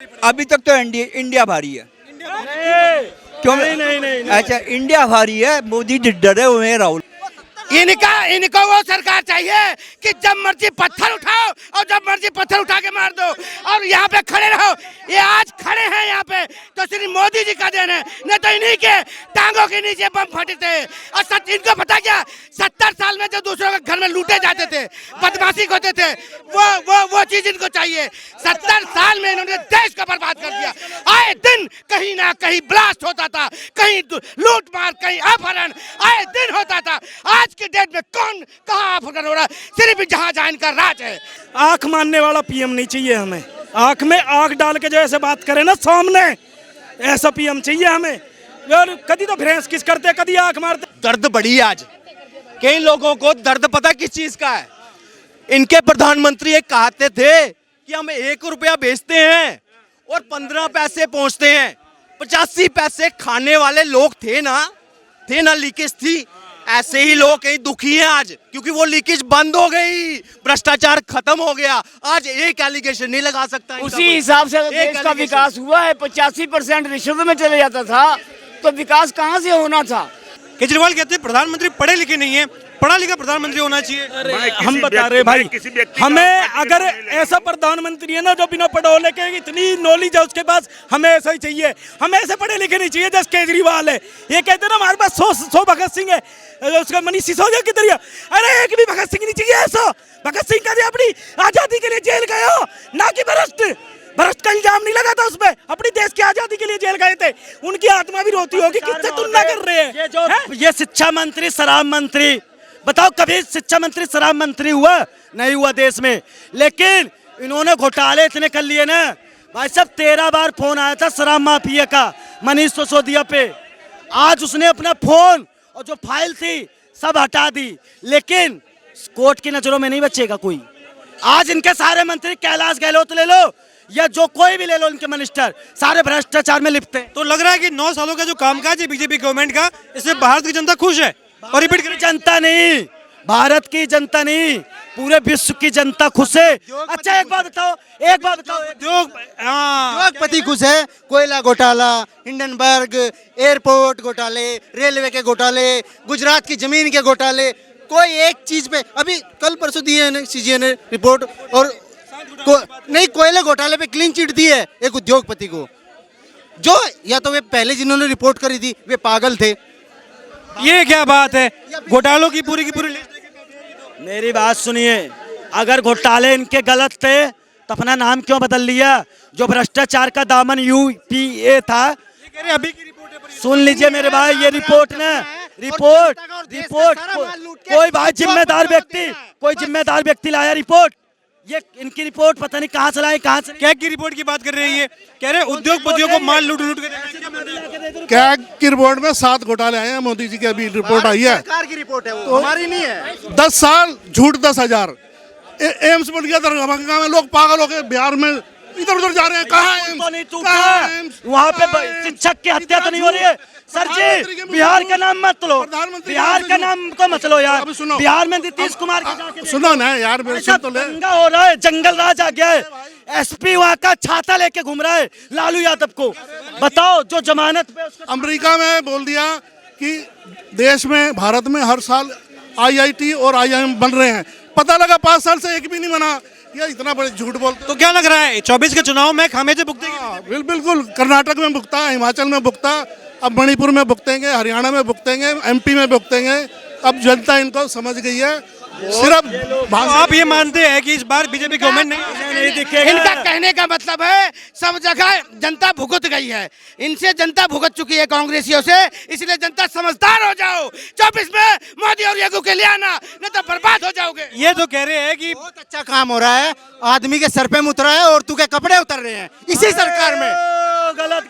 अभी तक तो इंडिया भारी है। क्यों? नहीं। अच्छा, इंडिया भारी है, मोदी डरे हुए हैं राहुल। इनको वो सरकार चाहिए कि जब मर्जी पत्थर उठाओ और जब मर्जी पत्थर उठा के मार दो और यहाँ पे खड़े रहो। ये आज खड़े हैं यहाँ पे तो सिर्फ मोदी जी का देन है, नहीं तो इन्हीं के टांगों के नीचे बम फटे थे। और इनको पता क्या, 70 साल में जो दूसरों के घर में लूटे जाते थे, बदमाशी होते थे, वो चीज इनको चाहिए। 70 साल में इन्होंने देश को बर्बाद कर दिया। आए दिन कहीं ना कहीं ब्लास्ट होता था, कहीं लूट मार, कहीं अपहरण आए दिन होता था। आज के डेट में कौन कहाँ अपहरण हो रहा है? सिर्फ जहाँ जहाँ इनका राज है। आंख मानने वाला पीएम नहीं चाहिए हमें, आंख में आंख डाल के जैसे बात करे ना सामने, ऐसा पीएम चाहिए हमें। यार कभी तो भैंस किस करते, कभी आंख मारते। दर्द बढ़ी है आज, कई लोगों को दर्द पता किस चीज का है। इनके प्रधानमंत्री एक कहते थे कि हम 1 रुपया बेचते हैं और 15 पैसे पहुंचते हैं। 85 पैसे खाने वाले लोग थे ना, लीकेज थी। ऐसे ही लोग कहीं दुखी हैं आज, क्योंकि वो लीकेज बंद हो गई, भ्रष्टाचार खत्म हो गया। आज एक एलिगेशन नहीं लगा सकता। उसी हिसाब से देश का विकास हुआ है। 85% रिश्वत में चले जाता था तो विकास कहाँ से होना था? केजरीवाल कहते हैं प्रधानमंत्री पढ़े लिखे नहीं है, पढ़ा लिखा प्रधानमंत्री होना चाहिए। हम बता रहे भाई, हमें अगर ऐसा प्रधानमंत्री है ना जो बिना पढ़े लिखे इतनी नॉलेज है उसके पास, हमें ऐसा ही चाहिए। हमें ऐसे पढ़े लिखे नहीं चाहिए जैसे केजरीवाल है। ये कहते हैं ना हमारे पास 100 भगत सिंह है, उसका मनीष सिसोदिया किधर है? अरे एक भी भगत सिंह नहीं चाहिए। ऐसा भगत सिंह का अपनी आजादी के लिए जेल गए हो, ना कि भ्रष्ट का इल्जाम नहीं लगा था उसमें, अपनी देश की आजादी के लिए जेल गए थे। उनकी आत्मा भी रोती होगी, किससे तुलना कर रहे हैं? ये शिक्षा मंत्री, शराब मंत्री, बताओ कभी शिक्षा मंत्री शराब मंत्री हुआ? नहीं हुआ देश में। लेकिन इन्होंने घोटाले इतने कर लिए ना भाई साहब। 13 बार फोन आया था शराब माफिया का मनीष सिसोदिया पे। आज उसने अपना फोन और जो फाइल थी सब हटा दी, लेकिन कोर्ट की नजरों में नहीं बचेगा कोई। आज इनके सारे मंत्री, कैलाश गहलोत ले लो या जो कोई भी ले लो, इनके मिनिस्टर सारे भ्रष्टाचार में लिप्त हैं। तो लग रहा है कि 9 सालों का जो कामकाज है बीजेपी गवर्नमेंट का, इससे भारत की जनता खुश है। और रिपीट करें, जनता नहीं, भारत की जनता नहीं, पूरे विश्व की जनता खुश है। अच्छा एक बात बताओ, उद्योगपति खुश है। कोयला घोटाला, हिंडनबर्ग एयरपोर्ट घोटाले, रेलवे के घोटाले, गुजरात की जमीन के घोटाले, कोई एक चीज पे अभी कल परसों दी है सीजीए ने रिपोर्ट। और नहीं, कोयले घोटाले पे क्लीन चिट दी है एक उद्योगपति को, जो या तो वे पहले जिन्होंने रिपोर्ट करी थी वे पागल थे। ये क्या बात है? घोटालों की पूरी लिस्ट। मेरी बात सुनिए, अगर घोटाले इनके गलत थे तो अपना नाम क्यों बदल लिया? जो भ्रष्टाचार का दामन यूपीए था, अभी की रिपोर्ट है। सुन लीजिए मेरे भाई, ये रिपोर्ट कोई भाई कोई जिम्मेदार व्यक्ति लाया रिपोर्ट। ये इनकी रिपोर्ट पता नहीं कहाँ से लाए, कहाँ से। कैग की रिपोर्ट की बात कर रही है, कह रहे उद्योगपतियों को माल लूट के देना। कैग की रिपोर्ट में 7 घोटाले आए हैं। मोदी जी की अभी रिपोर्ट आई है, सरकार की रिपोर्ट है, वो हमारी नहीं है। 10 साल झूठ 10,000। एम्स बन गया दरभंगा में, लोग पागल हो गए। बिहार में इधर उधर जा रहे हैं। कहाँ एम्स? वहाँ पे शिक्षक की हत्या तो नहीं हो रही है? सर जी बिहार का नाम मत लो, बिहार का नाम तो मत लो यार। बिहार में नीतीश कुमार के सुनो ना यार, तो दंगा हो रहा है, जंगल राज आ गया है। एसपी वहाँ का छाता लेके घूम रहा है लालू यादव को। बताओ, जो जमानत पे अमेरिका में बोल दिया कि देश में, भारत में हर साल IIT और IIM बन रहे हैं। पता लगा 5 साल से एक भी नहीं बना। ये इतना बड़े झूठ बोलते। तो क्या लग रहा है 24 के चुनाव में खामियाजे भुगतेंगे? बिल्कुल। कर्नाटक में भुगता, हिमाचल में भुगता, अब मणिपुर में भुगतेंगे, हरियाणा में भुगतेंगे, MP में भुगतेंगे। अब जनता इनको समझ गई है। सिर्फ आप ये मानते हैं कि इस बार बीजेपी गवर्नमेंट नहीं दिखेगा? इनका कहने का मतलब है सब जगह जनता भुगत गई है, इनसे जनता भुगत चुकी है कांग्रेसियों से, इसलिए जनता समझदार हो जाओ। 24 में मोदी और योगी के लिए आना, नहीं तो बर्बाद हो जाओगे। ये तो कह रहे हैं कि बहुत अच्छा काम हो रहा है, आदमी के सर पे उतरा है और तू के कपड़े उतर रहे हैं इसी सरकार में। गलत।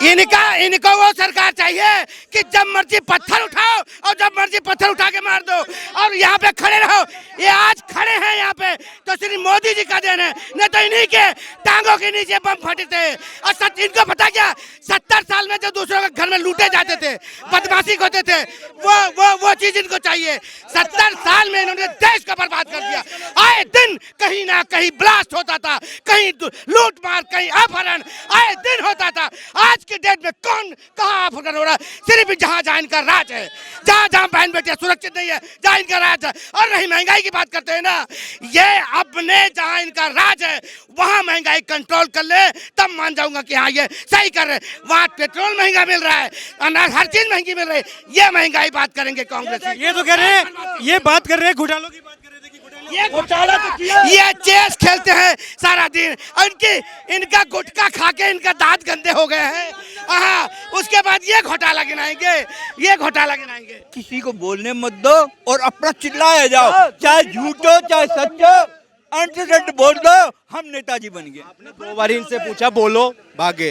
इनको वो सरकार चाहिए कि जब मर्जी पत्थर उठाओ और जब मर्जी पत्थर उठा के मार दो और यहाँ पे खड़े रहो। ये आज खड़े हैं यहाँ पे तो श्री मोदी जी का देन है, नहीं तो इन्हीं के टांगों के नीचे बम फटे थे। और इनको पता क्या, 70 साल में जो दूसरों के घर में लूटे जाते थे, बदमाशी होते थे, वो चीज इनको चाहिए। 70 साल में इन्होंने देश को बर्बाद कर दिया। आए दिन कहीं ना कहीं ब्लास्ट होता था, कहीं लूट मार, कहीं अपहरण आए दिन होता था। आज के डेट में कौन कहाँ अपहरण हो रहा है? सिर्फ जहाँ जहाँ इनका राज है, जहाँ जहाँ बहन बेटियां सुरक्षित नहीं है, जहाँ इनका राज है। और नहीं महंगाई की बात करते हैं ना, ये अपने जहाँ इनका राज है वहाँ महंगाई कंट्रोल कर ले, तब मान जाऊंगा कि हाँ ये सही कर रहे। वहाँ पेट्रोल महंगा मिल रहा है, अनाज हर चीज महंगी मिल रही है, ये महंगाई बात करेंगे कांग्रेस। ये तो कह रहे हैं, ये बात कर रहे हैं घोटालों की बात कर रहे थे कि ये चेस खेलते हैं सारा दिन। इनका गुटखा खा के इनका दांत गंदे हो गए हैं। हाँ, उसके बाद ये घोटाला गिनाएंगे, ये घोटाला गिनाएंगे। किसी को बोलने मत दो और अपना चिल्लाए जाओ, चाहे झूठ हो चाहे सच हो, अंत बोल दो, हम नेताजी बन गए। आपने 2 बार इनसे पूछा, बोलो, भागे।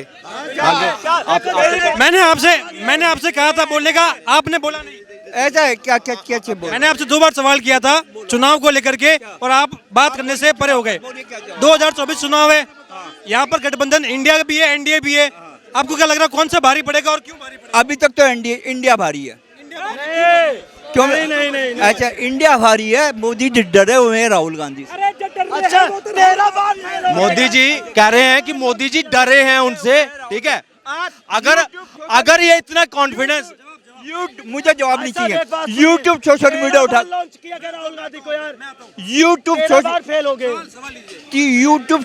मैंने आपसे कहा था बोलने का, आपने बोला नहीं। ऐसा है क्या? क्या बोल? मैंने आपसे 2 बार सवाल किया था चुनाव को लेकर के और आप बात करने से परे हो गए। 2024 चुनाव है, यहाँ पर गठबंधन इंडिया भी है, एनडीए भी है। आपको क्या लग रहा है कौन सा भारी पड़ेगा और क्यों भारी पड़ेगा? अभी तक तो इंडिया भारी है। क्यों? नहीं। अच्छा, इंडिया भारी है, मोदी डरे हुए हैं राहुल गांधी से। मोदी जी कह रहे हैं कि मोदी जी डरे हैं उनसे, ठीक है। अगर ये इतना कॉन्फिडेंस, मुझे जवाब नहीं चाहिए। यूट्यूब सोशल मीडिया उठा, यूट्यूब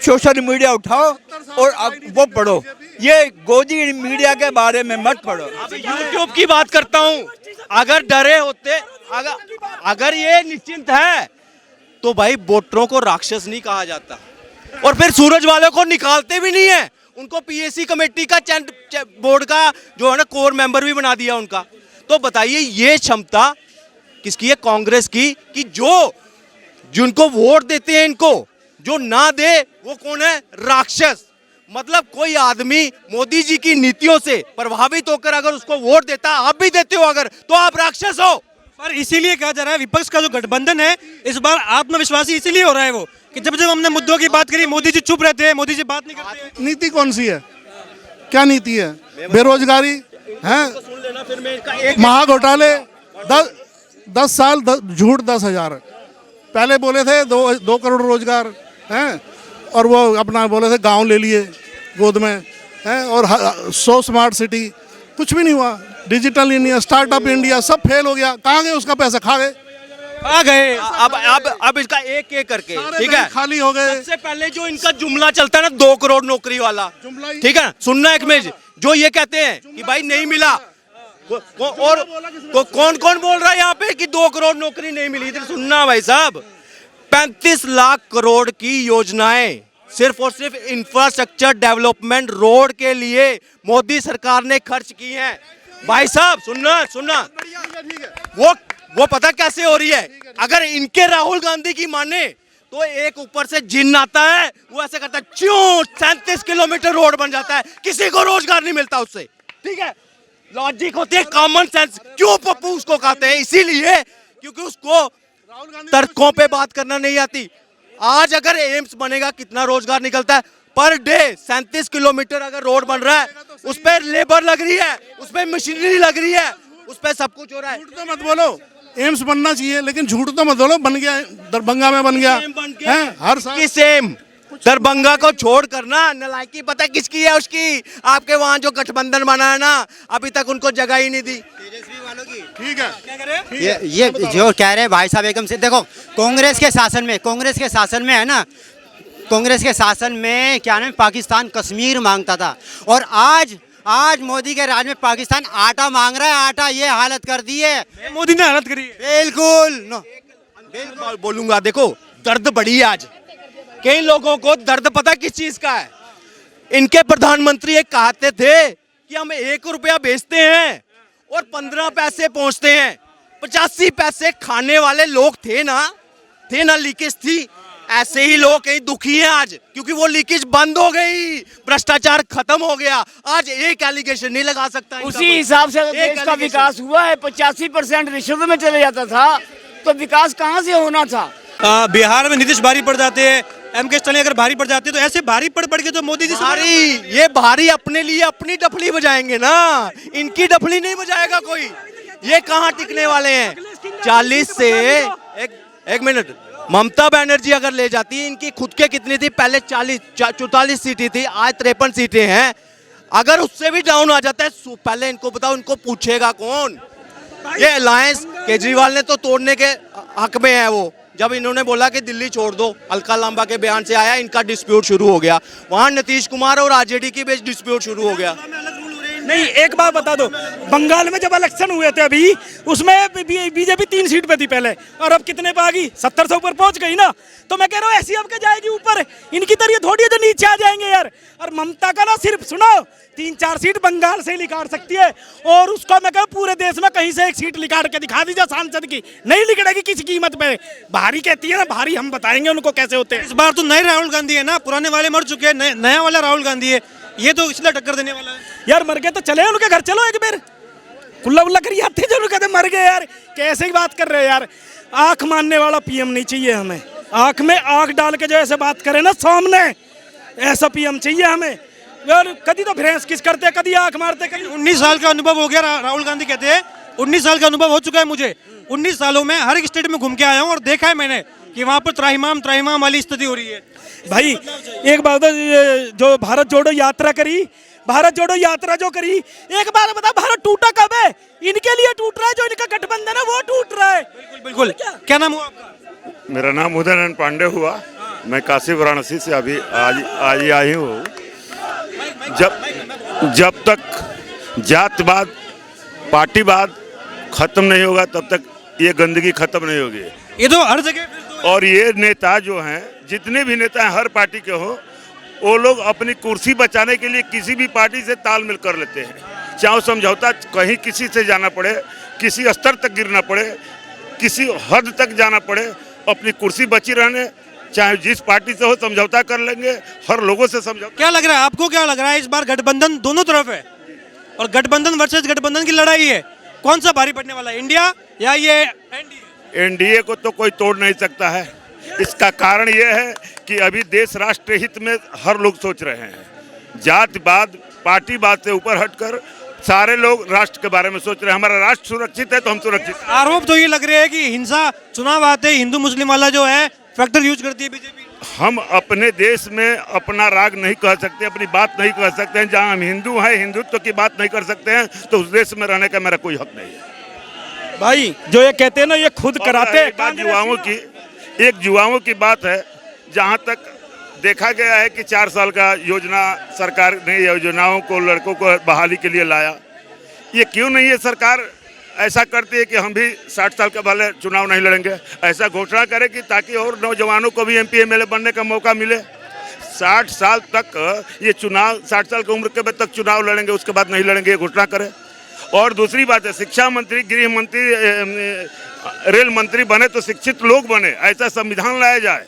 सोशल मीडिया उठाओ और वो पढ़ो। ये गोदी मीडिया के बारे में मत पढ़ो। यूट्यूब की बात करता हूँ। अगर डरे होते, अगर ये निश्चिंत है तो भाई वोटरों को राक्षस नहीं कहा जाता, और फिर सूरज वालों को निकालते भी नहीं है। उनको पीएससी कमेटी का बोर्ड का जो है ना कोर मेंबर भी बना दिया उनका। तो बताइए ये क्षमता किसकी है? कांग्रेस की, कि जिनको वोट देते हैं इनको जो ना दे वो कौन है? राक्षस। मतलब कोई आदमी मोदी जी की नीतियों से प्रभावित होकर अगर उसको वोट देता, आप भी देते हो अगर, तो आप राक्षस हो। पर इसीलिए कहा जा रहा है विपक्ष का जो गठबंधन है इस बार आत्मविश्वासी इसीलिए हो रहा है वो, कि जब हमने मुद्दों की बात करी मोदी जी चुप रहते हैं, मोदी जी बात नहीं करते। नीति कौन सी है? क्या नीति है? बेरोजगारी है, महा घोटाले, 10 साल झूठ 10,000। पहले बोले थे 2 करोड़ रोजगार हैं, और वो अपना बोले थे गांव ले लिए गोद में हैं, और 100 स्मार्ट सिटी, कुछ भी नहीं हुआ। डिजिटल इंडिया, स्टार्टअप इंडिया सब फेल हो गया। कहाँ गए उसका पैसा? खा गए। अब इसका एक करके, ठीक है, खाली हो गए। सबसे पहले जो इनका जुमला चलता है ना 2 करोड़ नौकरी वाला, ठीक है, सुनना एक मिनट, जो ये कहते हैं कि भाई नहीं मिला, और कौन बोल रहा है यहाँ पे कि 2 करोड़ नौकरी नहीं मिली? इधर सुनना भाई साहब, 35 लाख करोड़ की योजनाएं सिर्फ और सिर्फ इंफ्रास्ट्रक्चर डेवलपमेंट रोड के लिए मोदी सरकार ने खर्च की हैं। भाई साहब सुनना, वो पता कैसे हो रही है? अगर इनके राहुल गांधी की माने तो एक ऊपर से जिन्न आता है, वो ऐसे करता है, 37 किलोमीटर रोड बन जाता है, किसी को रोजगार नहीं मिलता उससे, ठीक है। लॉजिक होती है, कॉमन सेंस। क्यों पप्पू उसको कहते हैं? इसीलिए क्योंकि उसको तर्कों पे बात करना नहीं आती। आज अगर एम्स बनेगा कितना रोजगार निकलता है पर डे? 37 किलोमीटर अगर रोड बन रहा है, उस पर लेबर लग रही है, उस पर मशीनरी लग रही है, उस पर सब कुछ हो रहा है। झूठ तो मत बोलो, एम्स बनना चाहिए, लेकिन झूठ तो मत बोलो। बन गया, दरभंगा में बन गया है हर साल। किस एम? दरभंगा को छोड़ करना नलायकी पता किसकी है? उसकी आपके वहाँ जो गठबंधन बना है ना, अभी तक उनको जगह ही नहीं दी। ठीक है, ये जो कह रहे हैं भाई साहब एकदम से, देखो कांग्रेस के शासन में है ना, कांग्रेस के शासन में क्या नाम, पाकिस्तान कश्मीर मांगता था, और आज मोदी के राज में पाकिस्तान आटा मांग रहा है। आटा ये हालत कर दी है, मोदी ने हालत करी है। बिल्कुल बोलूंगा। देखो दर्द बड़ी है आज, कई लोगों को दर्द पता किस चीज का है? इनके प्रधानमंत्री एक कहते थे कि हम 1 रुपया बेचते हैं और 15 पैसे पहुंचते हैं। 85 पैसे खाने वाले लोग थे ना, लीकेज थी। ऐसे ही लोग कहीं दुखी हैं आज, क्योंकि वो लीकेज बंद हो गई, भ्रष्टाचार खत्म हो गया। आज एक एलिगेशन नहीं लगा सकता इनका उसी कोई। हिसाब से एक देश का allegation। विकास हुआ है। 85% रिश्वत में चले जाता था, तो विकास कहाँ से होना था? बिहार में नीतीश भारी पड़ जाते हैं, एम.के. स्टालिन अगर भारी पड़ जाते हैं, तो ऐसे भारी पड़ के तो मोदी जी भारी, ये भारी अपने लिए अपनी डफली बजाएंगे ना, इनकी डफली नहीं बजाएगा कोई। ये कहाँ टिकने वाले हैं? 40 से एक मिनट, ममता बनर्जी अगर ले जाती, इनकी खुद के कितनी थी पहले? 44 सीटें थी, आज 53 सीटें हैं। अगर उससे भी डाउन आ जाता है, पहले इनको बताओ, इनको पूछेगा कौन? ये अलायंस केजरीवाल ने तो तोड़ने के हक में है। वो जब इन्होंने बोला कि दिल्ली छोड़ दो, अलका लांबा के बयान से आया, इनका डिस्प्यूट शुरू हो गया। वहां नीतीश कुमार और आरजेडी के बीच डिस्प्यूट शुरू हो गया। नहीं, एक बात बता दो, बंगाल में जब इलेक्शन हुए थे अभी, उसमें बीजेपी 3 सीट पे थी पहले, और अब कितने पे आ गई? 70 से ऊपर पहुंच गई ना। तो मैं कह रहा हूँ ऐसी अब के जाएगी ऊपर, इनकी तरह थोड़ी है जो नीचे आ जाएंगे यार। और ममता का ना सिर्फ सुनो 3-4 सीट बंगाल से ही निकाल सकती है, और उसको मैं कह पूरे देश में कहीं से एक सीट निकाल के दिखा दीजिए सांसद की, नहीं निकलेगी किसी कीमत पे। भारी कहती है ना, भारी हम बताएंगे उनको कैसे होते हैं। इस बार तो नए राहुल गांधी है ना, पुराने वाले मर चुके हैं, नया वाला राहुल गांधी है, ये तो इसलिए टक्कर देने वाला है। यार मर गए तो चले उनके घर, चलो एक बार कुल्ला उल्ला करिए आते, जो कहते मर गए यार, कैसे ही बात कर रहे हैं यार। आंख मानने वाला पीएम नहीं चाहिए हमें, आंख में आंख डाल के जो ऐसे बात करे ना सामने, ऐसा पीएम चाहिए हमें। यार कभी तो भैंस किस करते, कभी आंख मारते, कभी 19 साल का अनुभव हो गया, राहुल गांधी कहते हैं 19 साल का अनुभव हो चुका है मुझे। 19 सालों में हर एक स्टेट में घूम के आया हूँ और देखा है मैंने कि वहाँ पर त्राहिमाम वाली स्थिति हो रही है। भाई एक बात, जो भारत जोड़ो यात्रा करी, भारत जोड़ो यात्रा जो करी, एक बार बता भारत टूटा कब है? इनके लिए टूट रहा है, जो इनका गठबंधन है वो टूट रहा है। बिल्कुल। क्या नाम हुआ आपका? मेरा नाम उदयनारायण पांडे हुआ। मैं काशी वाराणसी से अभी आज ही आई हूँ। जब तक जातवाद पार्टीवाद खत्म नहीं होगा, तब तक ये गंदगी खत्म नहीं होगी। ये तो हर जगह। और ये नेता जो हैं, जितने भी नेता हैं हर पार्टी के हो, वो लोग अपनी कुर्सी बचाने के लिए किसी भी पार्टी से तालमेल कर लेते हैं। चाहे समझौता कहीं किसी से जाना पड़े, किसी स्तर तक गिरना पड़े, किसी हद तक जाना पड़े, अपनी कुर्सी बची रहने, चाहे जिस पार्टी से हो समझौता कर लेंगे, हर लोगों से समझौता। क्या लग रहा है आपको, क्या लग रहा है इस बार गठबंधन दोनों तरफ है, और गठबंधन वर्सेस गठबंधन की लड़ाई है, कौन सा भारी पड़ने वाला है, इंडिया या ये एनडीए? एनडीए को तो कोई तोड़ नहीं सकता है। इसका कारण यह है कि अभी देश राष्ट्र हित में हर लोग सोच रहे हैं। जातिवाद पार्टीवाद से ऊपर हटकर सारे लोग राष्ट्र के बारे में सोच रहे हैं। हमारा राष्ट्र सुरक्षित है तो हम सुरक्षित हैं। आरोप तो ये लग रहे हैं कि हिंसा चुनाव आते ही हिंदू मुस्लिम वाला जो है फैक्टर यूज करती है बीजेपी। हम अपने देश में अपना राग नहीं कह सकते, अपनी बात नहीं कह सकते हैं। जहाँ हम हिंदू हैं, हिंदुत्व की बात नहीं कर सकते हैं, तो उस देश में रहने का मेरा कोई हक नहीं है। भाई जो ये कहते हैं ना, ये खुद कराते हैं। एक युवाओं की बात है। जहाँ तक देखा गया है कि 4 साल का योजना सरकार ने योजनाओं को लड़कों को बहाली के लिए लाया। ये क्यों नहीं है सरकार ऐसा करती है कि हम भी 60 साल के वाले चुनाव नहीं लड़ेंगे, ऐसा घोषणा करे कि ताकि और नौजवानों को भी MP MLA बनने का मौका मिले। 60 साल तक ये चुनाव, 60 साल की उम्र के बाद तक चुनाव लड़ेंगे, उसके बाद नहीं लड़ेंगे, ये घोषणा करें। और दूसरी बात है, शिक्षा मंत्री, गृह मंत्री, रेल मंत्री बने तो शिक्षित लोग बने, ऐसा संविधान लाया जाए।